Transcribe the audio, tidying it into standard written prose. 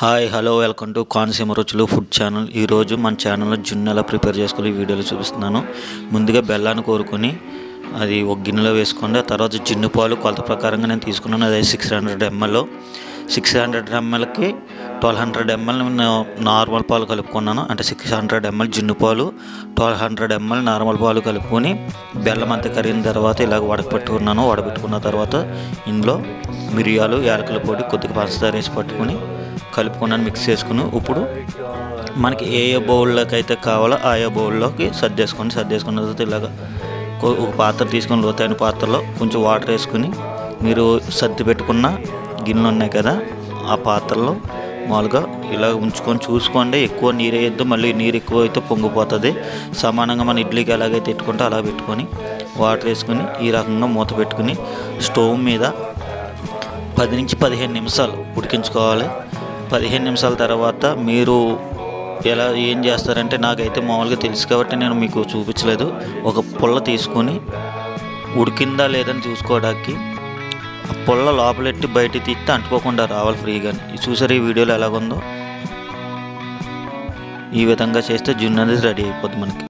Hi hello welcome to Konaseema రుచులు food channel. ఈరోజు మన ఛానల్లో జున్ను ఎలా ప్రిపేర్ చేసుకోవాలి ఈ వీడియోలో చూపిస్తున్నాను. ముందుగా బెల్లాన్ని కోరుకొని అది ఒక గిన్నెలో వేసుకోండి. ఆ తర్వాత జున్ను పాలు కొలత ప్రకారంగా నేను తీసుకున్నాను. అదే 600 ml. 600 mlకి 1200 ml నార్మల్ పాలు కలుపుకున్నాను. అంటే 600 ml జున్ను పాలు, 1200 ml నార్మల్ పాలు కలుపుకొని బెల్లం అంతా కరిగిన తర్వాత ఇలాగ వడకపెట్టుకున్నాను. వడపెట్టుకున్న తర్వాత ఇందులో మిరియాలు, యాలకుల పొడి, కొద్దిగా పంచదార వేసి పట్టుకొని కలుపుకున్నాను, మిక్స్ చేసుకుని ఇప్పుడు మనకి ఏ బౌల్లోకి అయితే కావాలో ఆయా బౌల్లోకి సర్దేసుకున్న తర్వాత ఇలాగ ఒక పాత్ర తీసుకొని లోతైన పాత్రలో కొంచెం వాటర్ వేసుకుని మీరు సర్ది పెట్టుకున్న గిన్నెలు ఉన్నాయి కదా ఆ పాత్రలో మామూలుగా ఇలా ఉంచుకొని చూసుకోండి. ఎక్కువ నీరు వేయద్దు, మళ్ళీ నీరు ఎక్కువ అయితే పొంగిపోతుంది. సమానంగా మన ఇడ్లీకి ఎలాగైతే పెట్టుకుంటే అలా పెట్టుకొని వాటర్ వేసుకుని ఈ రకంగా మూత పెట్టుకుని స్టవ్ మీద 10 నుంచి 15 నిమిషాలు ఉడికించుకోవాలి. 15 నిమిషాల తర్వాత మీరు ఏం చేస్తారంటే, నాకైతే మామూలుగా తెలుసు కాబట్టి నేను మీకు చూపించలేదు. ఒక పుల్ల తీసుకొని ఉడికిందా లేదని చూసుకోవడానికి ఆ పుల్ల లోపలెట్టి బయట తీస్తే అంటుకోకుండా రావాలి ఫ్రీగా. చూసారు ఈ వీడియోలో ఎలాగుందో. ఈ విధంగా చేస్తే జున్ను అనేది రెడీ అయిపోద్ది మనకి.